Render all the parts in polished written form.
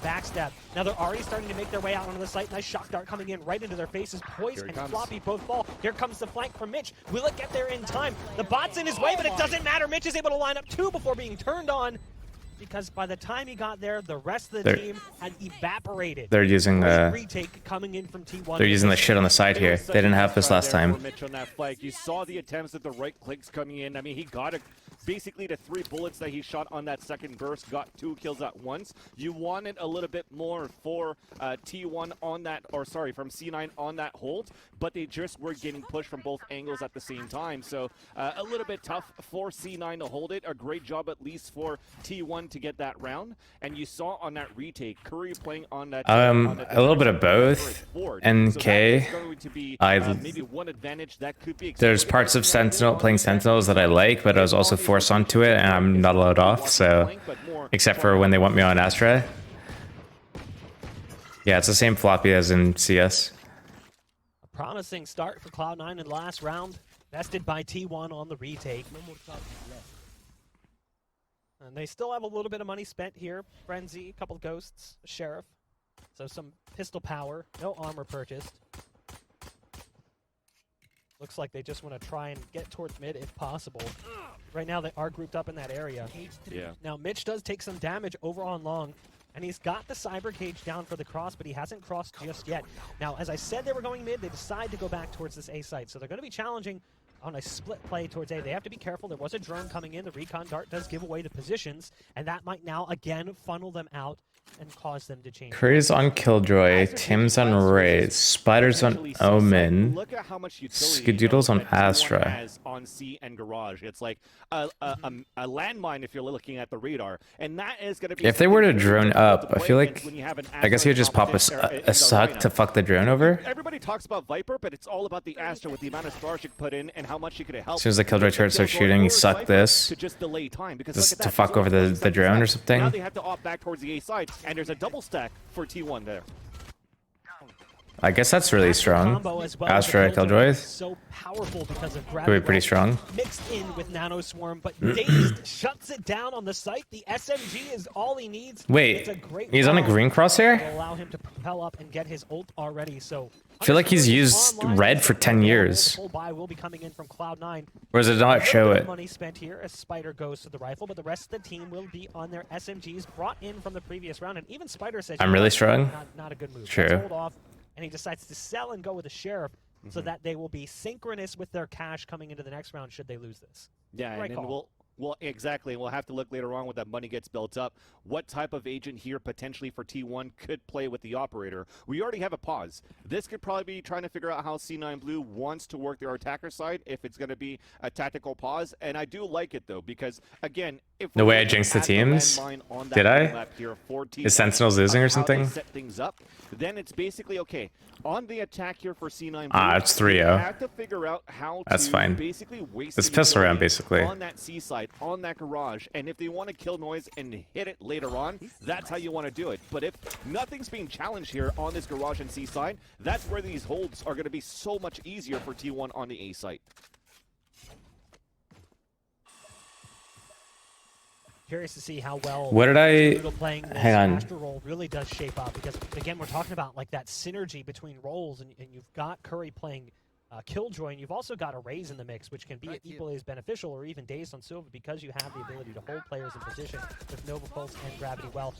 backstab. Now they're already starting to make their way out onto the site. Nice shock dart coming in right into their faces. Poised and Floppy both fall. Here comes the flank from Mitch. Will it get there in time? The bot's in his way, but it doesn't matter. Mitch is able to line up two before being turned on, because by the time he got there, the rest of the team had evaporated. They're using the retake coming in from T1. They're using the shit on the side here. They didn't have this last time. Mitch on that flag. You saw the attempts at the right clicks coming in. I mean, he got it. Basically, the 3 bullets that he shot on that second burst got 2 kills at once. You wanted a little bit more for T1 on that, or sorry, from C9 on that hold, but they just were getting pushed from both angles at the same time. So a little bit tough for C9 to hold it. A great job at least for T1 to get that round. And you saw on that retake, Curry playing on that. A little bit of both. NK. Maybe one advantage that could be. There's parts of Sentinel playing Sentinels that I like, but I was also forced onto it, and I'm not allowed off. So, except for when they want me on Astra. Yeah, it's the same floppy as in CS. A promising start for Cloud9 in the last round, bested by T1 on the retake. And they still have a little bit of money spent here. Frenzy, a couple of ghosts, a sheriff. So some pistol power, no armor purchased. Looks like they just want to try and get towards mid if possible. Right now they are grouped up in that area. Yeah. Now Mitch does take some damage over on long, and he's got the cyber cage down for the cross, but he hasn't crossed just yet. Now, as I said, they were going mid. They decide to go back towards this A site, so they're going to be challenging on a split play towards A. They have to be careful. There was a drone coming in. The recon dart does give away the positions, and that might now again funnel them out and cause them to change. Curry's on Killjoy, Tim's on Raze, Spider's on Omen, Skadoodle's on Astra. On C and Garage, it's like a landmine if you're looking at the radar, and that is going to be. If they were to drone up, I feel like I guess he would just pop a suck to fuck the drone over. Everybody talks about Viper, but it's all about the Astra with the amount of stars you put in and how much you could help. As soon as the Killjoy turret starts shooting, he sucked this to just delay time because just to fuck over the drone or something. Now they have to opt back towards the A side, and there's a double stack for T1 there. I guess that's really strong. Well, Astra Killjoy so powerful because of could be pretty strong. Mixed in with Nano Swarm, but Dazed shuts it down on the site. The SMG is all he needs. Wait, he's on a green crosshair? To allow him to propel up and get his ult already. So I feel like he's used red for 10 years. Full buy will be coming in from Cloud9. Or does it not show it? Money spent here as Spider goes to the rifle, but the rest of the team will be on their SMGs brought in from the previous round. And even Spider says, I'm really strong. Not a good move. True. Let's hold off. And he decides to sell and go with a sheriff so that they will be synchronous with their cash coming into the next round should they lose this. Yeah, and then well, exactly. We'll have to look later on when that money gets built up. What type of agent here potentially for T1 could play with the operator? We already have a pause. This could probably be trying to figure out how C9 Blue wants to work their attacker side, if it's going to be a tactical pause. And I do like it, though, because, again, if the way I jinxed the teams? Did I? Is Sentinels losing or something? Set things up, then it's basically, okay, on the attack here for C9 Blue, it's 3-0. you have to figure out how That's to fine. basically waste It's pistol round, basically. on that C side, on that garage, and if they want to kill noise and hit it later on, that's how you want to do it. But if nothing's being challenged here on this garage and C side, that's where these holds are going to be so much easier for T1 on the A site. Curious to see how well what did I playing this hang on Astra role really does shape up, because again we're talking about like that synergy between roles, and you've got Curry playing Killjoy, and you've also got a Raze in the mix, which can be equally as beneficial or even Dazed on Silva, because you have the ability to hold players in position with Nova Pulse and Gravity Well.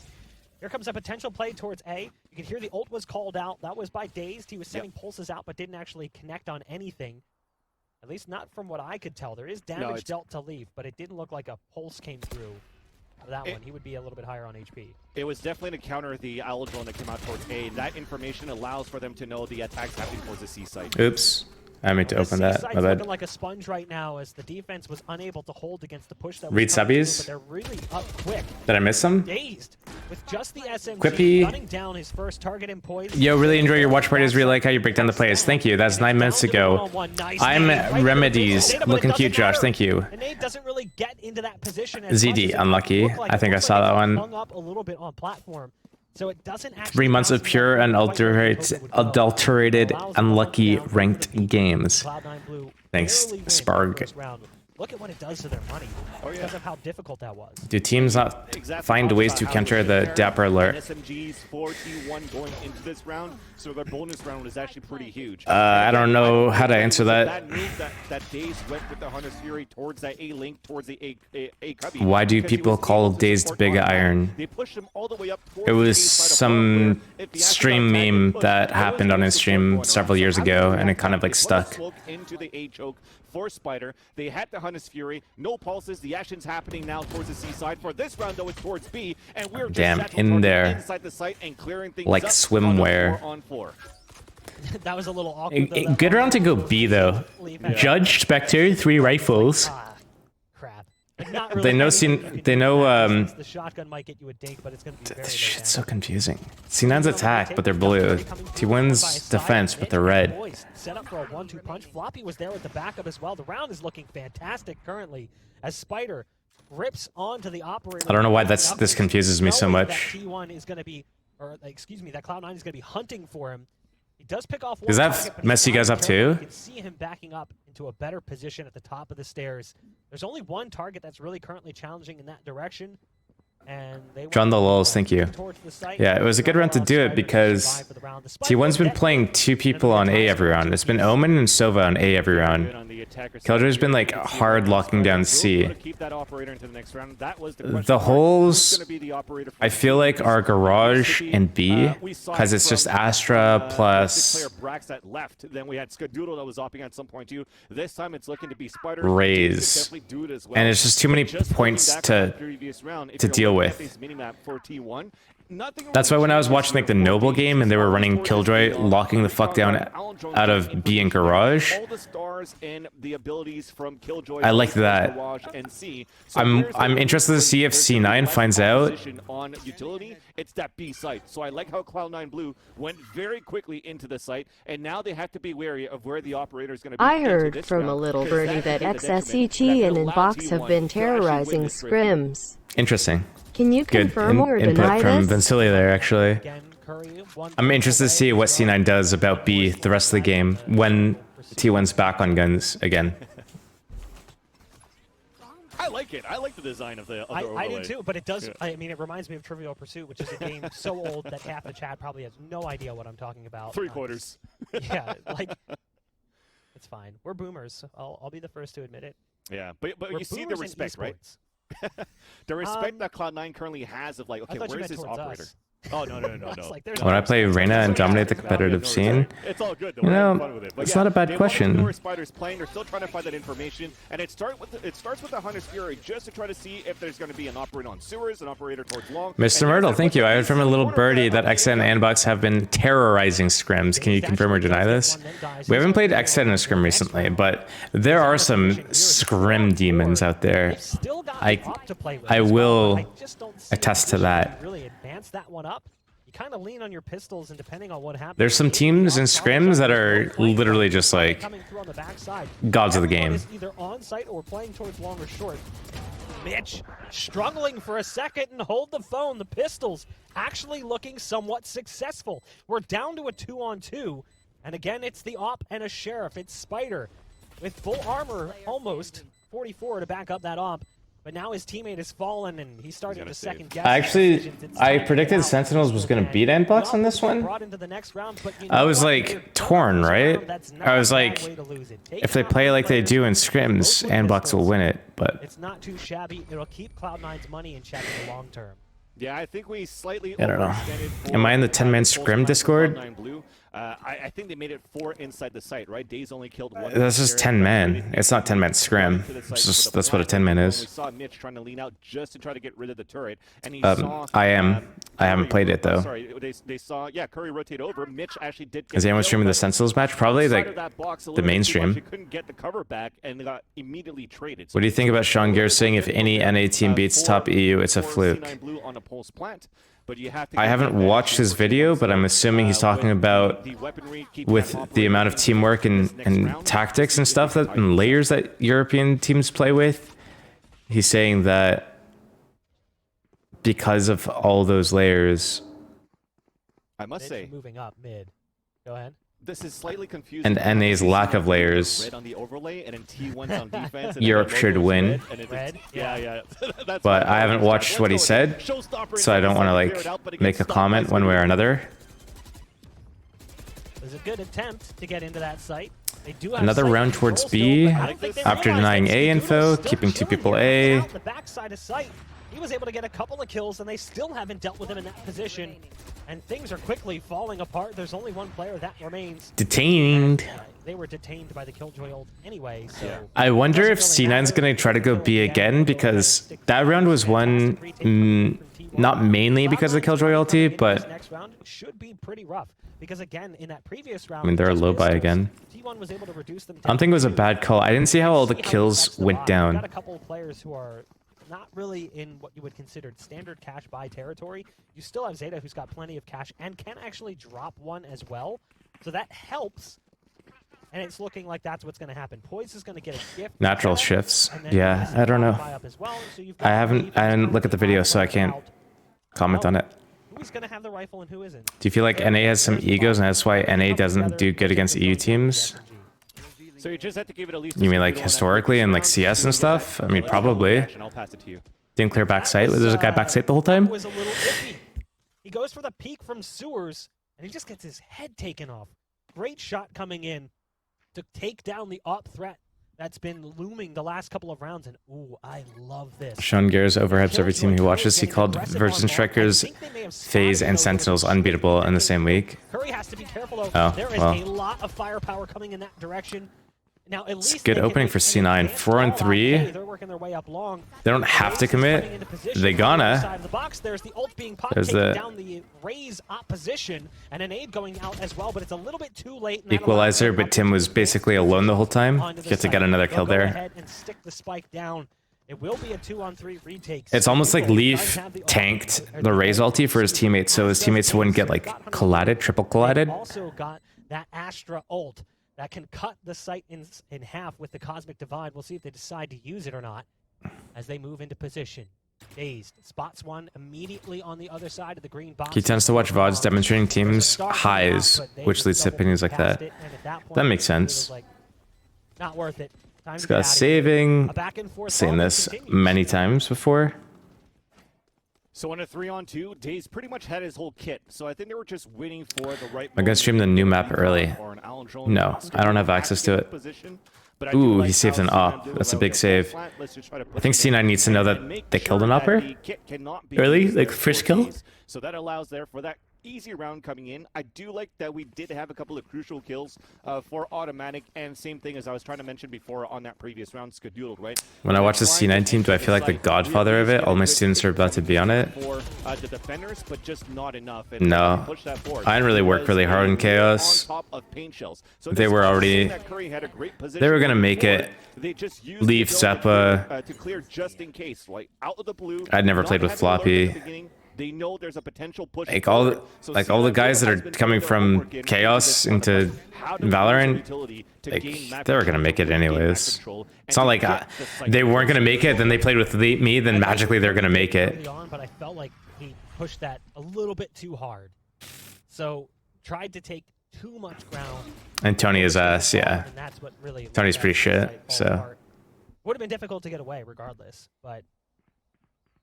Here comes a potential play towards A. You can hear the ult was called out. That was by Dazed. He was sending pulses out but didn't actually connect on anything. At least not from what I could tell. There is damage dealt to Leaf, but it didn't look like a pulse came through. That one, he would be a little bit higher on HP. It was definitely to counter the owl drone that came out towards A. That information allows for them to know the attacks happening towards the C site. Oops. I meant to open that. My bad. Looking like a sponge right now, as the defense was unable to hold against the push that read subbies. But they're really up quick. Did I miss some? Dazed with just the SMG Quippy. running down his first target in Poised. Yo, really enjoy your watch parties. Really like how you break down the plays. Thank you. That's 9 minutes ago. I'm Remedies. Looking cute, Josh. Thank you. And Nate doesn't really get into that position. ZD, unlucky. I think I saw that one. Hung up a little bit on platform. So it doesn't actually 3 months of pure and adulterated unlucky ranked games. Thanks, Sparg. look at what it does to their money because of how difficult that was. Do teams not find ways to counter the dapr alert? SMGs for T1 going into this round, so their bonus round is actually pretty huge. I don't know how to answer that. That move that Daze went with the Hunter's Fury towards that A link, towards the A cubby. Why do people call Dazed Big Iron? They pushed him all the way up It was some stream meme that happened on his stream several years ago, and it kind of like stuck. Into the A choke for Spider. They had the Hunter's Fury. No pulses. The action's happening now towards the C side. For this round, though, it's towards B, and we're just in there, inside the site and clearing things like up swimwear. on 4. That was a little awkward. Though, good round to go B though. Judge Spectre, 3 rifles. Crap. Like, not really They know the shotgun might get you a dink, but it's going to be very this shit's so confusing. C9's attack, but they're blue. T1's defense, but they're red. Set up for a 1-2 punch. Floppy was there with the backup as well. The round is looking fantastic currently as Spider rips onto the operator. I don't know why this confuses me so much. That T1 is going to be, or excuse me, that Cloud9 is going to be hunting for him. He does pick off one. Does that mess you guys up too? You can see him backing up into a better position at the top of the stairs. There's only one target that's really currently challenging in that direction. And they John the Lulz, thank you. Yeah, it was a good round to do it because T1's been playing 2 people on A every round. It's been Omen and Sova on A every round. Killjoy's been like hard locking down C. The holes, I feel like, are Garage and B, because it's just Astra plus Brax that left. Then we had Skadoodle that was opting at some point too. This time it's looking to be Spider. Raise. And it's just too many points to deal with. That's why when I was watching like the Noble game and they were running Killjoy, locking the fuck down out of B and Garage, I like that. I'm interested to see if C9 finds out. On utility, it's that B site. So I like how Cloud9 Blue went very quickly into the site, and now they have to be wary of where the operator is going to be. I heard from a little birdie that XSEG and Inbox have been terrorizing scrims. Interesting. Can you confirm or input deny from this? Vincilia there, actually. I'm interested to see what C9 does about B the rest of the game when T1's back on guns again. I like it. I like the design of the I do too, but it does. I mean, it reminds me of Trivial Pursuit, which is a game so old that half the chat probably has no idea what I'm talking about. 3/4. Yeah, like it's fine. We're boomers. I'll be the first to admit it. Yeah, but you see the respect, right? The respect that Cloud9 currently has of like, okay, where's this operator? Us. Oh, no. Like, When I play Reyna and dominate the competitive scene, it's all good, though. you know, it's not a bad question. Where Spider's playing, they're still trying to find that information, and it starts with the Hunter's Fury just to try to see if there's going to be an operator on sewers, an operator towards long. Mr. Myrtle, thank you. I heard from a little birdie that XN and Anbox have been terrorizing scrims. Can you confirm or deny this? We haven't played XN in a scrim recently, but there are some scrim demons out there. I will attest to that. Really advance that one up. You kind of lean on your pistols, and depending on what happens, There's some teams in scrims that are literally just like gods of the game. Either on site or playing towards long or short. Mitch struggling for a second and hold the phone. The pistols actually looking somewhat successful. We're down to a 2-on-2, and again it's the op and a sheriff. It's Spider with full armor, almost 44 to back up that op. But now his teammate has fallen, and he's starting to second guess. I predicted Sentinels was going to beat Nbox on this one. I was like torn, right? I was like, if they play like they do in scrims, Nbox will win it. But it's not too shabby. It'll keep Cloud9's money in check in the long term. Yeah, I think we slightly. I don't know. Am I in the 10-man scrim Discord? I think they made it 4 inside the site, right? Daze only killed 1. That's just 10-man. It's not 10-man scrim. That's what a 10-man is. We saw Mitch trying to lean out just to try to get rid of the turret, and he saw. I haven't played it though. Sorry, they saw. Yeah, Curry rotate over. Mitch actually did. Is anyone streaming the Sentinels match? Probably like the mainstream. Couldn't get the cover back and got immediately traded. What do you think about Sean Gear saying if any NA team beats top EU, it's a fluke? I haven't watched his video, but I'm assuming he's talking about with the amount of teamwork and tactics and stuff and layers that European teams play with. He's saying that because of all those layers, I must say, moving up mid. Go ahead. This is slightly confusing. And NA's lack of layers. Red on the overlay, and then T1's on defense, and Europe then should logo's win. red, and Red? Yeah. That's But why I haven't watched what he said, so I don't want to like make a comment one way or another. It was a good attempt to get into that site. They do have Another site round towards control B still, but I don't think they after realize denying that A Skadoodle info, is still keeping two chilling people here, A. hanging out the backside of site. He was able to get a couple of kills, and they still haven't dealt with him in that position. And things are quickly falling apart. There's only one player that remains. Detained. They were detained by the Killjoy ult anyway, so... I wonder if C9's going to try to go B again, because that round was won not mainly because of the Killjoy ulti, but... Next round should be pretty rough, because again, in that previous round... I mean, they're a low buy again. T1 was able to reduce them I don't think it was a bad call. I didn't see how all the kills went Got down. a couple of players who are not really in what you would consider standard cash buy territory. You still have Zeta, who's got plenty of cash and can actually drop one as well. So that helps. And it's looking like that's what's going to happen. Poised is going to get a gift. Natural shifts. Yeah, I don't know. I didn't look at the video, so I can't comment on it. Who's going to have the rifle and who isn't? Do you feel like NA has some egos and that's why NA doesn't do good against EU teams? So you just have to give it at least. You mean like historically and like CS and stuff? I mean, probably. I'll pass it to you. Didn't clear backside. There's a guy backside the whole time. Was a little iffy. He goes for the peek from sewers, and he just gets his head taken off. Great shot coming in to take down the op threat that's been looming the last couple of rounds. And ooh, I love this. Sean Gears overhypes every team he watches. He called Virgin Strikers, FaZe, and Sentinels unbeatable in the same week. Curry has to be careful though. Oh, There is well. a lot of firepower coming in that direction. Now, at least good they can opening make for an C9. advanced 4 on call 3. out. They're working their way up long. They don't have to Raze is commit. coming into position They on the gonna. side of the box. There's the ult being popped, There's taking the down the Raze opposition, and an aid going out as well, but it's a little bit too late. Equalizer, but Tim was basically alone the whole time. You have to get another kill They'll go there. ahead and stick the spike down. It will be a 2-on-3 retake. It's almost like Leaf tanked the Raze ulti for his teammates, so his teammates wouldn't get like collided, triple collided. They've also got that Astra ult that can cut the site in half with the Cosmic Divide. We'll see if they decide to use it or not as they move into position. Dazed spots one immediately on the other side of the green box. He tends to watch VODs demonstrating teams' highs, which leads to opinions like that. That makes sense. Not worth it. He's got saving. I've Seen this many times before. So in a 3-on-2, Daze pretty much had his whole kit. So I think they were just waiting for the right. I'm gonna stream the new map early. No, I don't have access to it. Ooh, he saved an op. That's a big save. I think C9 needs to know that they killed an opper early, like first kill. So that allows there for that easy round coming in. I do like that we did have a couple of crucial kills for automatic, and same thing as I was trying to mention before on that previous round, Skadoodle, right? When I watch the C9 team, do I feel like the godfather of it? All my students are about to be on it. For the defenders, but just not enough. No, I didn't really work really hard in Chaos. They were already, they were gonna make it. Leaf, Zeppa. To clear just in case, like out of the blue. I'd never played with Floppy. They know there's a potential push. Like all the guys that are coming from Chaos into Valorant, like, they were gonna make it anyways. It's not like they weren't gonna make it, then they played with me, then magically they're gonna make it. But I felt like he pushed that a little bit too hard. So tried to take too much ground. And Tony is ass, yeah. And that's what really Tony's pretty shit, so. Would have been difficult to get away regardless, but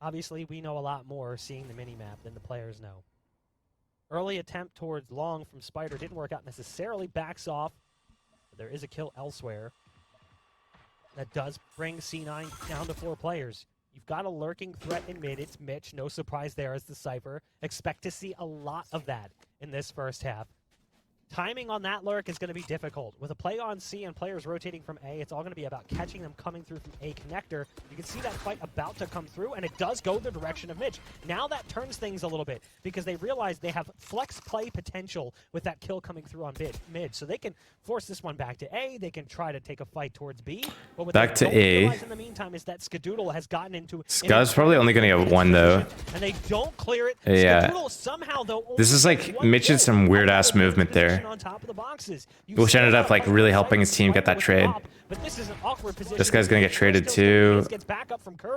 obviously we know a lot more seeing the mini-map than the players know. Early attempt towards long from Spider didn't work out necessarily, backs off. But there is a kill elsewhere. That does bring C9 down to 4 players. You've got a lurking threat in mid, it's Mitch, no surprise there as the Cypher. Expect to see a lot of that in this first half. Timing on that lurk is going to be difficult. With a play on C and players rotating from A, it's all going to be about catching them coming through from A connector. You can see that fight about to come through, and it does go the direction of Mitch. Now that turns things a little bit, because they realize they have flex play potential with that kill coming through on mid. So they can force this one back to A, they can try to take a fight towards B. But what Back they to don't A. realize in the meantime is that Skadoodle has gotten into... Skad's probably only gonna get one though. And they don't clear it. Yeah. Skadoodle somehow, though, This is like, Mitch did some weird ass movement there. there. On top of the boxes. Which ended up like really helping his team get that trade. But this is an awkward position. This guy's gonna get traded too.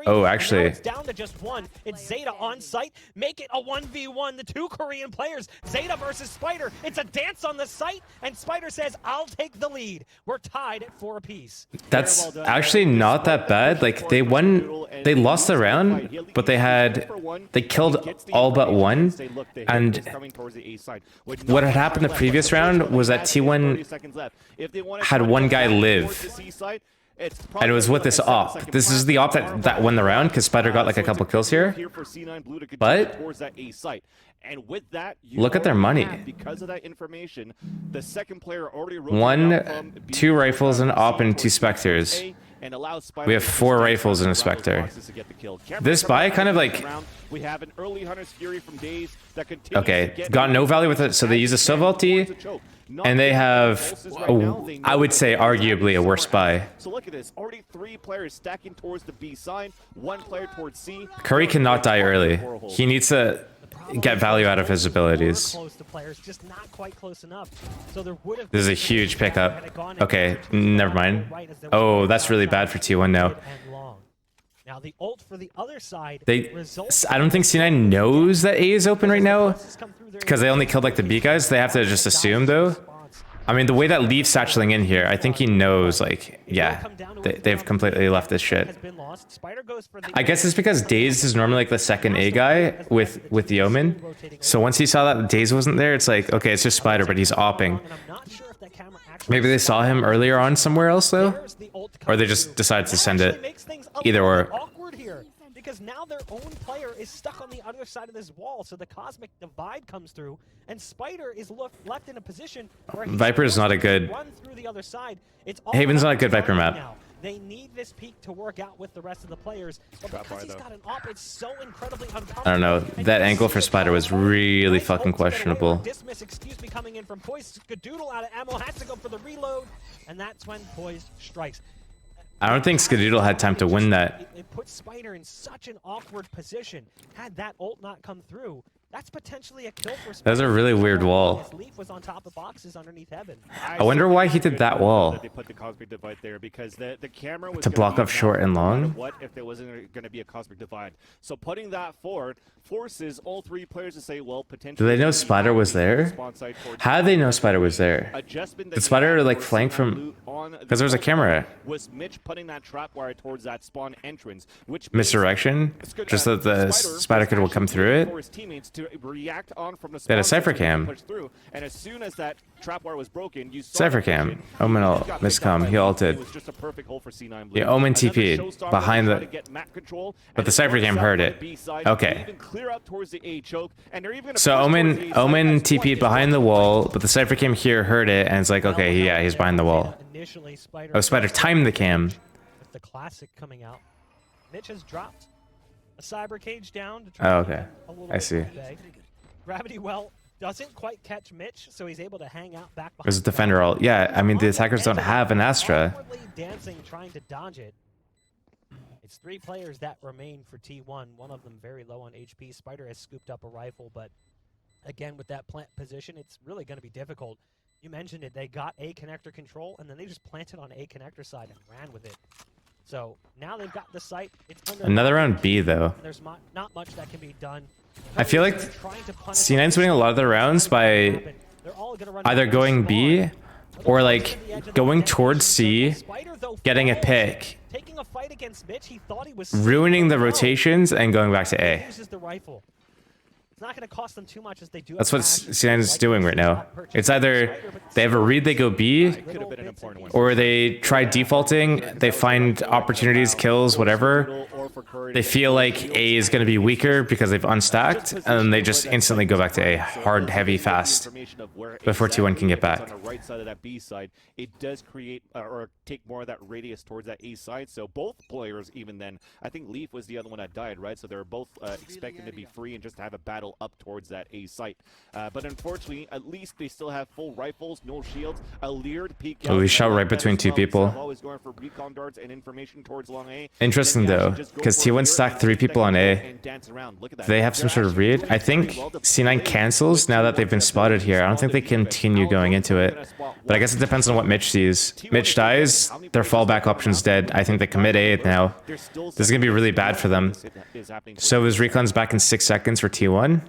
Oh, actually. It's down to just one. It's Zeta on site. Make it a 1v1. The two Korean players. Zeta versus Spider. It's a dance on the site. And Spider says, I'll take the lead. We're tied at 4 apiece. That's actually not that bad. Like they lost the round, but they killed all but one. And what had happened the previous round was that T1 had one guy live. And it was with this op. This is the op that won the round because Spider got like a couple kills here. But look at their money. Because of that information, the second player already 2 rifles, an op, and 2 specters. We have 4 rifles and a specter. This buy kind of like... We have an early Hunter's Fury from Days that okay, got no value with it, so they use a sub ulti, and they have, I would say, arguably a worse buy. So look at this, already 3 players stacking towards the B side, 1 player towards C. Curry cannot die early. He needs to get value out of his abilities. This is a huge pickup. Okay, never mind. Oh, that's really bad for T1 now. Now the ult for the other side. I don't think C9 knows that A is open right now because they only killed like the B guys. They have to just assume though. I mean, the way that Leaf's satcheling in here, I think he knows, like, yeah, they've completely left this shit. I guess it's because Daze is normally like the second A guy with the Omen. So once he saw that Daze wasn't there, it's like, okay, it's just Spider, but he's opping. Maybe they saw him earlier on somewhere else though, or they just decided to send it. Either or. Because now their own player is stuck on the other side of this wall, so the cosmic divide comes through, and Spider is left in a position where Viper is not a good. Run through the other side. Haven's not a good Viper map. Now. They need this peak to work out with the rest of the players, but because he's got an op, it's so incredibly uncomfortable. I don't know. That angle for Spider was really fucking questionable. Dismiss, excuse me, coming in from poised. Skadoodle out of ammo, has to go for the reload, and that's when poised strikes. I don't think Skadoodle had time to win that. It put Spider in such an awkward position. Had that ult not come through, that's potentially a kill for Spider. That was a really weird wall. Leaf was on top of boxes underneath heaven. I wonder why he did that wall. They put the cosmic divide there because the camera was to block off short and long. What if there wasn't going to be a cosmic divide? So putting that forward forces all 3 players to say, well, potentially. Do they know Spider was there? How did they know Spider was there? Did Spider like flank from? Because there was a camera. Was Mitch putting that trap wire towards that spawn entrance, which misdirection, just that the Spider could come through it. React on from the they had a Cypher Cam. Through, and as soon as that trap wire was broken, you saw Cypher Cam. Omen miscom. He ulted. Just a perfect hole for C9 Blue. Yeah, Omen TP'd behind the. But the Cypher Cam heard it. Okay. So Omen TP'd behind the wall, but the Cypher Cam here heard it, and it's like, okay, yeah, he's behind the wall. Oh, Spider timed the cam. With the classic coming out, Mitch has dropped a cyber cage down to try okay. I see. Gravity well doesn't quite catch Mitch, so he's able to hang out back behind. There's a defender ult. Yeah, I mean the attackers don't have an Astra. Dancing, trying to dodge it. It's 3 players that remain for T1. One of them very low on HP. Spider has scooped up a rifle, but again with that plant position, it's really going to be difficult. You mentioned it. They got A connector control, and then they just planted on A connector side and ran with it. So now they've got the site. It's another round B though. There's not much that can be done. I feel like C9's winning a lot of the rounds by either going B or like going towards C, getting a pick, ruining the rotations, and going back to A. It's not going to cost them too much as they do. That's what C9 is doing right now. It's either they have a read, they go B, or they try defaulting, they find opportunities, kills, whatever. They feel like A is going to be weaker because they've unstacked, and then they just instantly go back to A, hard, heavy, fast, before T1 can get back. On the right side of that B side, it does create or take more of that radius towards that A side. So both players, even then, I think Leaf was the other one that died, right? So they're both expecting to be free and just have a battle up towards that A site. But unfortunately, at least they still have full rifles, no shields, a leered peek. Oh, he shot right between 2 people. Always going for recon darts and information towards long A. Interesting though, Because T1 stacked 3 people on A. Do they have some sort of read? I think C9 cancels now that they've been spotted here. I don't think they continue going into it. But I guess it depends on what Mitch sees. Mitch dies, their fallback option's dead. I think they commit A now. This is going to be really bad for them. So his recon's back in 6 seconds for T1.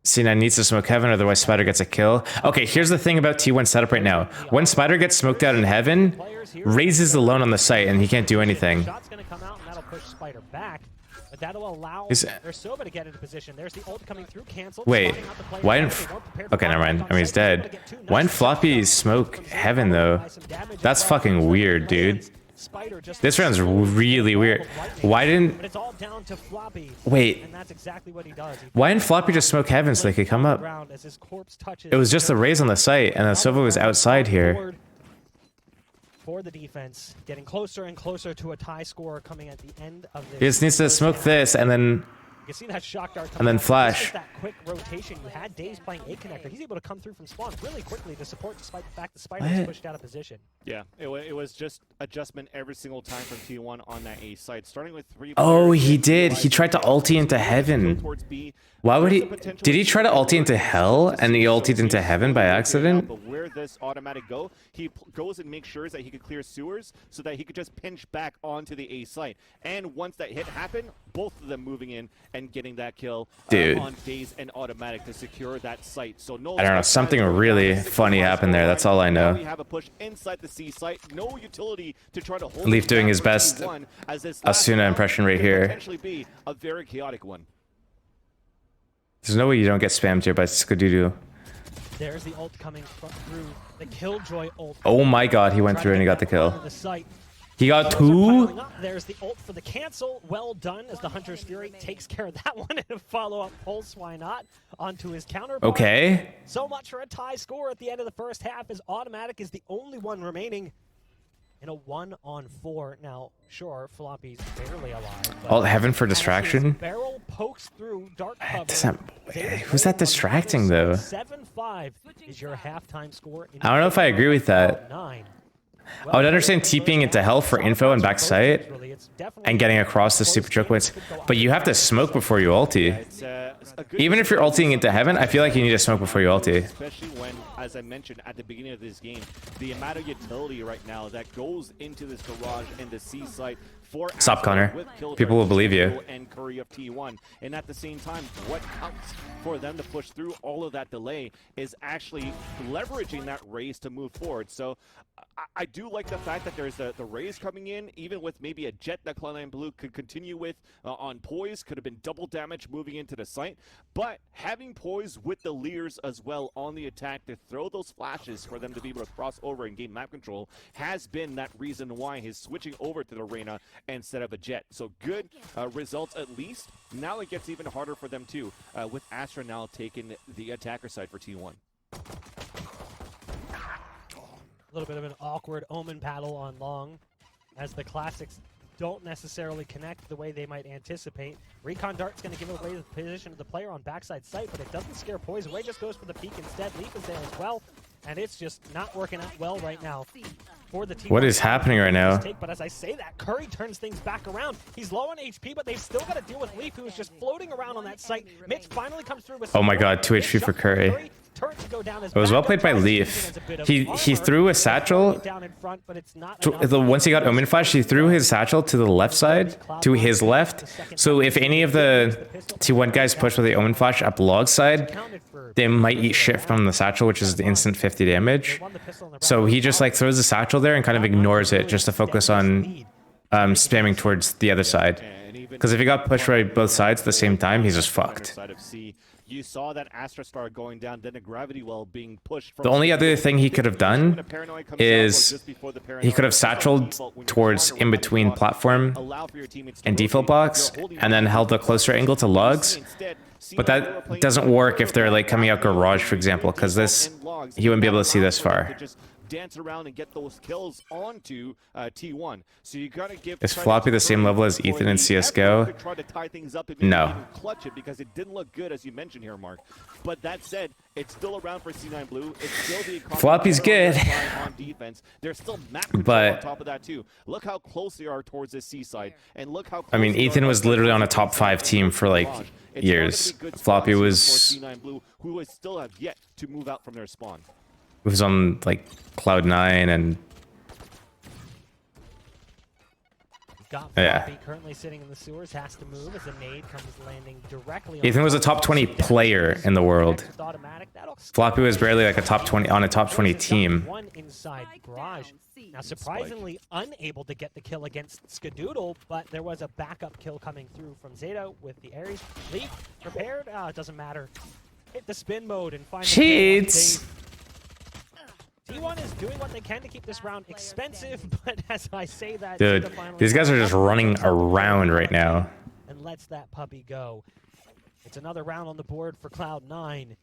C9 needs to smoke heaven, otherwise Spider gets a kill. Okay, here's the thing about T1 setup right now. When Spider gets smoked out in heaven, Raze is alone on the site and he can't do anything. Wait, why didn't... Okay, never mind. I mean, he's dead. Why didn't Floppy smoke heaven, though? That's fucking weird, dude. This round's really weird. Why didn't... Wait. Why didn't Floppy just smoke heaven so they could come up? It was just the Raze on the site, and then Sova was outside here. For the defense, getting closer and closer to a tie score coming at the end of this. He just needs to smoke this, and then... You see that shock dart and then flash. That quick rotation. You had Daze playing A connector. He's able to come through from spawn really quickly to support, despite the fact the Spider was pushed out of position. Yeah, it was just adjustment every single time from T1 on that A side, starting with 3. Oh, he did. He tried to ulti into heaven. Why would he? Did he try to ulti into hell and he ultied into heaven by accident? But where this automatic go, he goes and makes sure that he could clear sewers so that he could just pinch back onto the A site. And once that hit happened, both of them moving in and getting that kill on Daze and automatic to secure that site. So no, I don't know, something really funny happened there. That's all I know. We have a push inside the C site. No utility to try to hold Leaf doing his best Asuna impression right here. Potentially be a very chaotic one. There's no way you don't get spammed here by skadoodle. There's the ult coming through. The Killjoy ult. Oh my god, he went through and he got the kill. He got 2? There's the ult for the cancel. Well done as the Hunter's Fury takes care of that one and a follow-up pulse, why not, onto his counterpart. Okay. So much for a tie score at the end of the first half as automatic is the only one remaining in a 1-on-4. Now, sure, Floppy's barely alive. All heaven for distraction? Barrel pokes through dark cover. Who's that distracting, though? 7-5 is your halftime score. I don't know if I agree with that. I would understand TPing into hell for info and backside and getting across the stupid choke points, but you have to smoke before you ulti. Even if you're ulting into heaven, I feel like you need to smoke before you ulti. Especially when, as I mentioned at the beginning of this game, the amount of utility right now that goes into this garage and the C site for Stop, Connor. People will believe you. And Curry of T1. And at the same time, what counts for them to push through all of that delay is actually leveraging that Raze to move forward. So I do like the fact that there's the Raze coming in, even with maybe a jet that Cloud9 Blue could continue with on Poise, could have been double damage moving into the site. But having Poise with the Leers as well on the attack to throw those flashes for them to be able to cross over and gain map control has been that reason why he's switching over to the Reyna instead of a jet. So good results at least. Now it gets even harder for them too, with Astra now taking the attacker side for T1. A little bit of an awkward Omen battle on long as the classics don't necessarily connect the way they might anticipate. Recon Dart's going to give away the position of the player on backside site, but it doesn't scare Poise away, just goes for the peek instead. Leaf is there as well, and it's just not working out well right now for the team. What is happening right now? But as I say that, Curry turns things back around. He's low on HP, but they've still got to deal with Leaf, who is just floating around on that site. Mitch finally comes through with... Oh my god, 2 HP for Curry. It was well played by Leaf. He threw a satchel. Once he got Omen Flash, he threw his satchel to the left side, to his left. So if any of the T1 guys push with the Omen Flash up log side, they might eat shit from the satchel, which is the instant 50 damage. So he just like throws the satchel there and kind of ignores it just to focus on spamming towards the other side. Because if he got pushed by both sides at the same time, he's just fucked. You saw that Astra Star going down, then a gravity well being pushed. The only other thing he could have done is he could have satcheled towards in between platform and default box and then held a closer angle to logs. But that doesn't work if they're like coming out garage, for example, because this, he wouldn't be able to see this far. dance around and get those kills onto T1. So you gotta give. Is Floppy the same level as Ethan in CS:GO? No. Clutch it because it didn't look good, as you mentioned here, Mark. But that said, it's still around for C9 Blue. It's still the Floppy's good, on defense. There's still map control on top of that too. Look how close they are towards the seaside, and look how. I mean, Ethan was literally on a top 5 team for like years. Floppy was Blue, who still have yet to move out from their spawn. Was on like CLOUD9 and Got yeah. Floppy currently sitting in the sewers, has to move as a nade comes landing directly. Ethan was a top 20 player in the world. Floppy was barely like a top 20 on a top 20 team. One inside garage. Now surprisingly unable to get the kill against Skadoodle, but there was a backup kill coming through from Zato with the Ares. Leap prepared. It doesn't matter. Hit the spin mode and find cheats. T1 is doing what they can to keep this round expensive, but as I say that, dude, these guys are just running around right now. And lets that puppy go. It's another round on the board for Cloud9.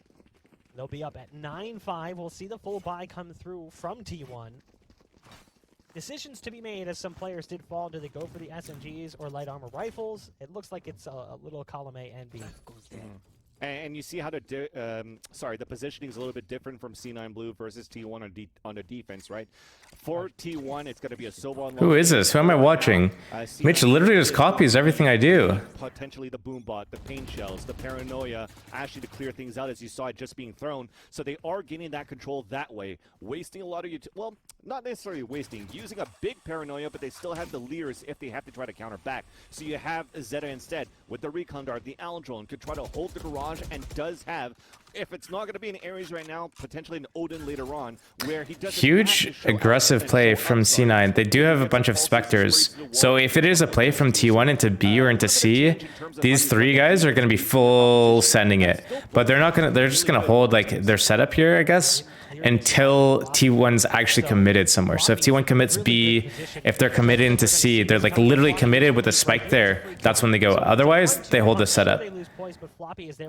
They'll be up at 9-5. We'll see the full buy come through from T1. Decisions to be made as some players did fall. Do they go for the SMGs or light armor rifles? It looks like it's a little column A and B. And you see how the positioning is a little bit different from C9 Blue versus T1 on the defense, right? For T1, it's going to be a Silva. Who is this? Who am I watching? Mitch literally just copies everything I do. Potentially the boom bot, the pain shells, the paranoia, actually to clear things out as you saw it just being thrown. So they are getting that control that way, wasting a lot of well, not necessarily wasting, using a big paranoia, but they still have the leers if they have to try to counter back. So you have Zeta instead with the recon dart, the Al drone could try to hold the garage. And does have, if it's not going to be in Ares right now, potentially an Odin later on, where he does huge aggressive play from C9. They do have a bunch of Spectres, so if it is a play from T1 into B or into C, these 3 guys are going to be full sending it. But they're not going to. They're just going to hold like their setup here, I guess, until T1's actually committed somewhere. So if T1 commits B, if they're committed into C, they're like literally committed with a spike there. That's when they go. Otherwise, they hold the setup.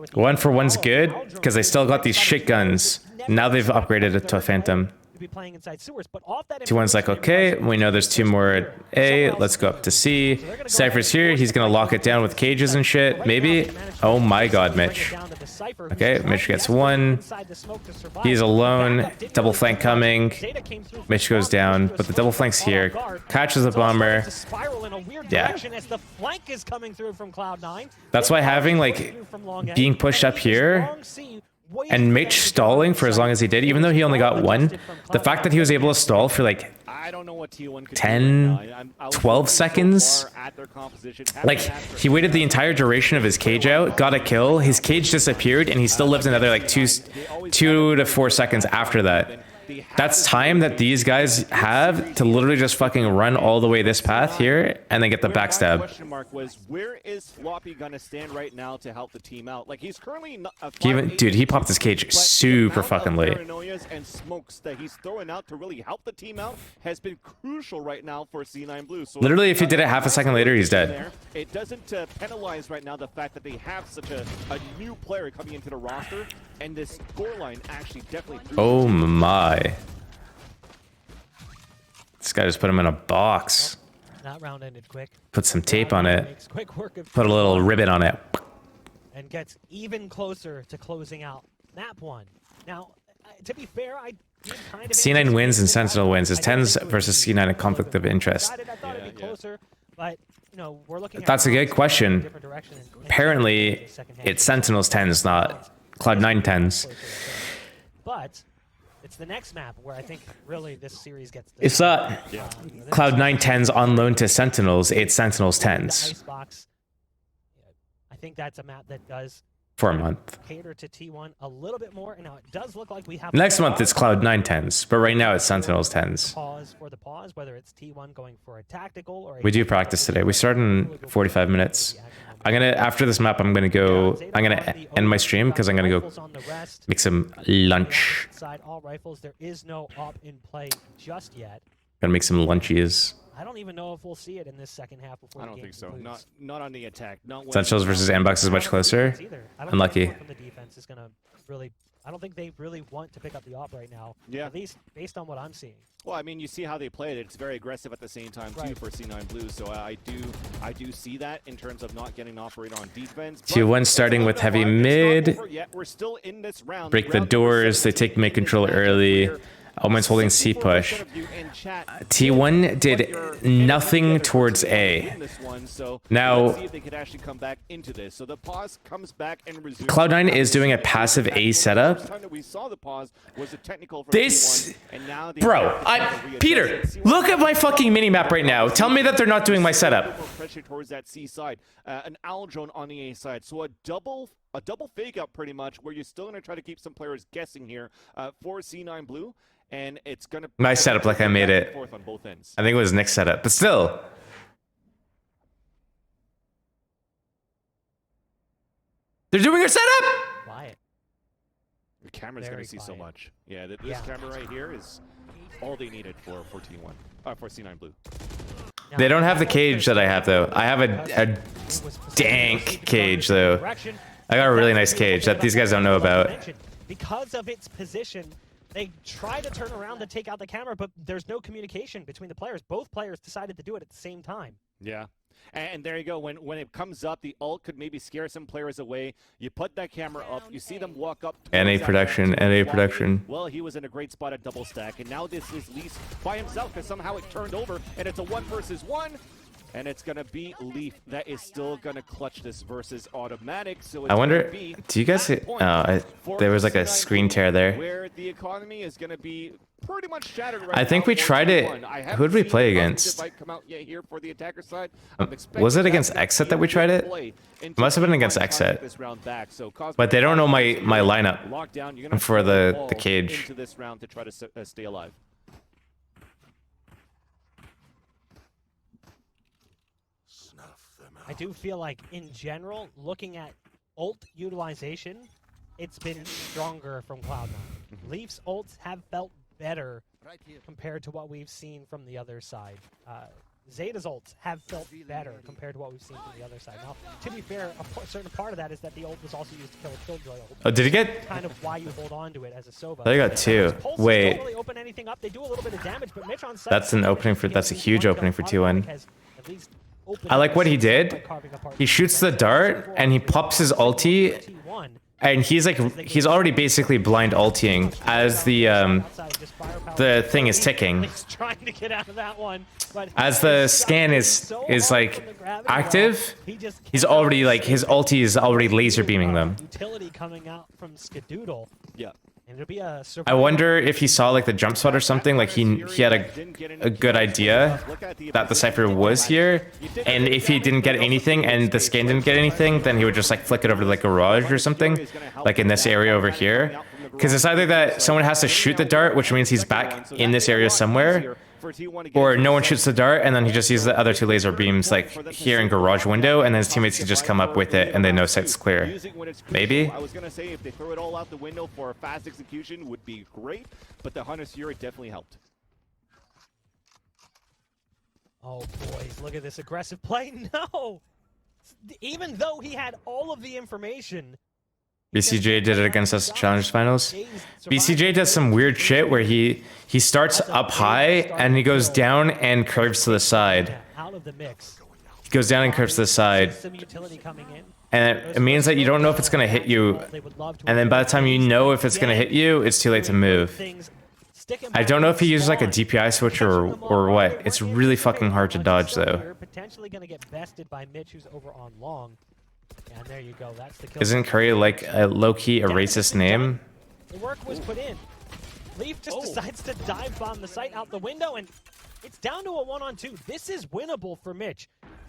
1-for-1's good because they still got these shit guns. Now they've upgraded it to a Phantom. T1's like, okay, we know there's 2 more at A. Let's go up to C. Cypher's here. He's going to lock it down with cages and shit. Maybe. Oh my god, Mitch. Okay, Mitch gets 1. He's alone. Double flank coming. Mitch goes down, but the double flank's here. Catches a bomber. Yeah. That's why having, like, being pushed up here and Mitch stalling for as long as he did, even though he only got 1, the fact that he was able to stall for like 10, 12 seconds, like he waited the entire duration of his cage out, got a kill, his cage disappeared, and he still lived another like 2 to 4 seconds after that. That's time that these guys have to literally just fucking run all the way this path here and then get the backstab. Question mark was, where is Floppy gonna stand right now to help the team out? Like he's currently dude, he popped his cage super fucking late. And smokes that he's throwing out to really help the team out has been crucial right now for C9 Blue. So literally, if he did it half a second later, he's dead. It doesn't penalize right now the fact that they have such a new player coming into the roster, and this scoreline actually definitely. Oh my. This guy just put him in a box. That round ended quick. Put some tape on it. Put a little ribbon on it. And gets even closer to closing out map 1. Now, to be fair, I kind of C9 wins and Sentinel wins. Is TENZ versus C9 a conflict of interest? But, you know, we're looking That's a good question. Apparently, it's Sentinel's TENZ, not Cloud9 TENZ. But it's the next map where I think really this series gets. It's not Cloud9 TENZ on loan to Sentinels. It's Sentinels TENZ. I think that's a map that does. For a month. Cater to T1 a little bit more. And now it does look like we have. Next month it's Cloud9 TENZ, but right now it's Sentinels TENZ. Pause for the pause, whether it's T1 going for a tactical or. We do practice today. We start in 45 minutes. I'm gonna, after this map, I'm gonna end my stream because I'm gonna go make some lunch. All rifles, there is no op in play just yet. Gonna make some lunchies. I don't even know if we'll see it in this second half before I the don't game think so. concludes. Not on the attack. Not when Essentials versus Nbox is much closer. I don't Unlucky. think anyone from the defense is gonna really. I don't think they really want to pick up the op right now. Yeah. At least based on what I'm seeing. Well, I mean, you see how they play it. It's very aggressive at the same time too Right. for C9 Blue. So I do see that in terms of not getting operated on defense. 2-1 starting with heavy mid. We're still in this round. Break the doors. They take mid control early. Omen's holding C push. T1 did nothing towards A. Now, let's see if they could actually come back into this. So the pause comes back and resumes. Cloud9 is doing a passive A setup. The time that we saw the pause was a technical from This, T1, and now they bro, Peter, look at my fucking minimap right now. Tell me that they're not doing my setup. Pressure towards that C side, an owl drone on the A side. So a double fake out pretty much, where you're still going to try to keep some players guessing here for C9 Blue. And it's gonna Nice setup, like I made it. Forth on both ends. I think it was Nick's setup, but still. They're doing a setup! Quiet. The camera's Very gonna see so quiet. much. Yeah, this Yeah. camera right here is all they needed for T1, for C9 Blue. They don't have the cage that I have, though. I have a dank cage, though. I got a really nice cage that these guys don't know about. Because of its position, they try to turn around to take out the camera, but there's no communication between the players. Both players decided to do it at the same time. Yeah. And there you go. When it comes up, the ult could maybe scare some players away. You put that camera up, you see them walk up. NA production, NA production. Well, he was in a great spot at double stack, and now this is Leaf by himself because somehow it turned over, and it's a 1 versus 1. And it's going to be Leaf that is still going to clutch this versus automatic. So it's I wonder, gonna be do you guys see? point There was for like a C9 screen tear there. Where the economy is going to be pretty much shattered right I think now we for tried it. T1. I Who did we haven't play seen the against? invite come out yet here for the attacker side. Was it against Exit that we tried it? It must have been against Exit. But they don't know my lineup for the cage. Into this round to try to stay alive. I do feel like, in general, looking at ult utilization, it's been stronger from Cloud9. Leaf's ults have felt better compared to what we've seen from the other side. Zeta's ults have felt better compared to what we've seen from the other side. Now, to be fair, a certain part of that is that the ult was also used to kill a Killjoy ult. Oh, did he get? Kind of why you hold on to it as a Sova. I got two. Pulses Wait. don't really open anything up. They do a little bit of damage, but Mitch on site That's an opening for. That's a huge opening for T1. I like what he did. He shoots the dart and he pops his ulti, and he's already basically blind ulting as the thing is ticking. He's trying to get out of that one, but As the scan is like active, he's already like his ulti is already laser beaming them. Utility coming out from Skadoodle. Yeah. And it'll be a I wonder if he saw like the jump spot or something, like he had a good idea that the Cypher was here, and if he didn't get anything and the scan didn't get anything, then he would just like flick it over to like garage or something, like in this area over here. Because it's either that someone has to shoot the dart, which means he's back in this area somewhere, or no one shoots the dart and then he just uses the other two laser beams like here in garage window, and then his teammates can just come up with it and they know site's clear. Maybe? I was gonna say if they throw it all out the window for a fast execution would be great, but the Hunter's Fury definitely helped. Oh boys, look at this aggressive play. No! Even though he had all of the information, BCJ did it against us at Challenge Finals. BCJ does some weird shit where he starts up high and he goes down and curves to the side. out of the mix. He goes down and curves to the side. Some utility coming in. And it means that you don't know if it's going to hit you. And then by the time you know if it's going to hit you, it's too late to move. I don't know if he uses like a DPI switch or what. It's really fucking hard to dodge though. Potentially going to get bested by Mitch, who's over on long. And there you go. That's the kill. Isn't Curry like a low-key a racist name? The work was put in. Leaf just decides to dive bomb the site out the window, and it's down to a 1-on-2. This is winnable for Mitch.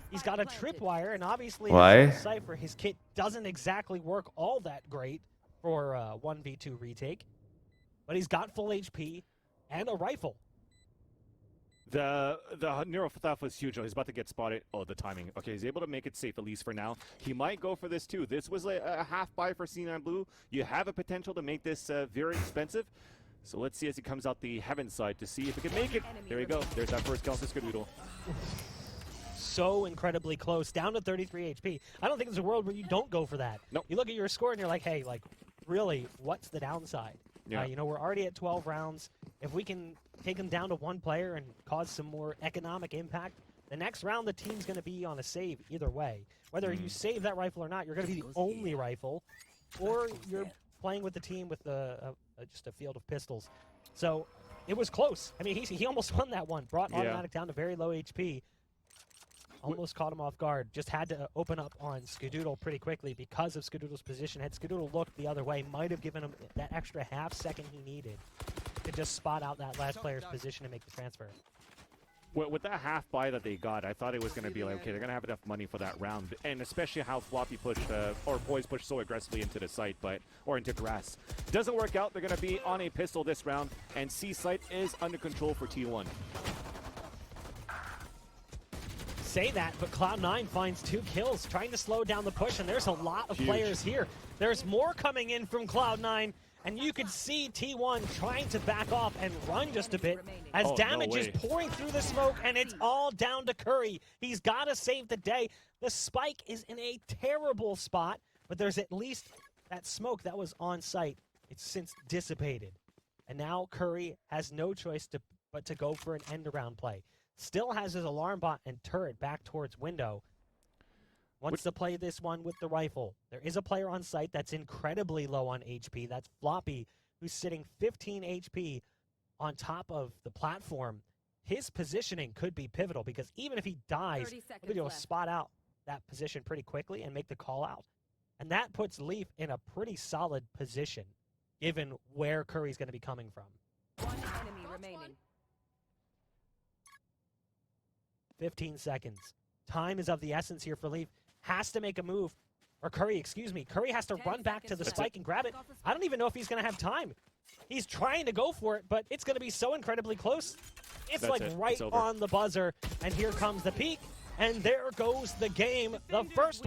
He's got a tripwire, and obviously Why? Cypher, his kit doesn't exactly work all that great for 1v2 retake, but he's got full HP and a rifle. The neural theft was huge. Oh, he's about to get spotted. Oh, the timing. Okay, he's able to make it safe, at least for now. He might go for this, too. This was a half buy for C9 Blue. You have a potential to make this very expensive. So let's see as he comes out the heaven side to see if he can make it. There you go. There's that first kill for Skadoodle. So incredibly close, down to 33 HP. I don't think there's a world where you don't go for that. Nope. You look at your score and you're like, hey, like, really, what's the downside? Yeah. You know, we're already at 12 rounds. If we can take them down to one player and cause some more economic impact, the next round the team's going to be on a save either way. Whether you save that rifle or not, you're going to be the only rifle, or you're playing with the team with just a field of pistols. So it was close. I mean, he almost won that one. Brought automatic down to very low HP. Almost caught him off guard. Just had to open up on Skadoodle pretty quickly because of Skadoodle's position. Had Skadoodle looked the other way, might have given him that extra half second he needed to just spot out that last player's position and make the transfer. With that half buy that they got, I thought it was going to be like, okay, they're going to have enough money for that round. And especially how Floppy pushed, or Poised pushed so aggressively into the site, or into grass. Doesn't work out. They're going to be on a pistol this round, and C site is under control for T1. Say that, but Cloud9 finds 2 kills, trying to slow down the push, and there's a lot of players here. There's more coming in from Cloud9, and you could see T1 trying to back off and run just a bit as damage is pouring through the smoke, and it's all down to Curry. He's got to save the day. The spike is in a terrible spot, but there's at least that smoke that was on site. It's since dissipated. And now Curry has no choice but to go for an end-around play. Still has his alarm bot and turret back towards window. Wants to play this one with the rifle. There is a player on site that's incredibly low on HP. That's Floppy, who's sitting 15 HP on top of the platform. His positioning could be pivotal because even if he dies, he'll be able to spot out that position pretty quickly and make the call out. And that puts Leaf in a pretty solid position, given where Curry's going to be coming from. 1 enemy remaining. 15 seconds. Time is of the essence here for Leaf. Has to make a move. Or Curry, excuse me. Curry has to run back to the spike and grab it. I don't even know if he's going to have time. He's trying to go for it, but it's going to be so incredibly close. It's like right on the buzzer. And here comes the peak. And there goes the game. The first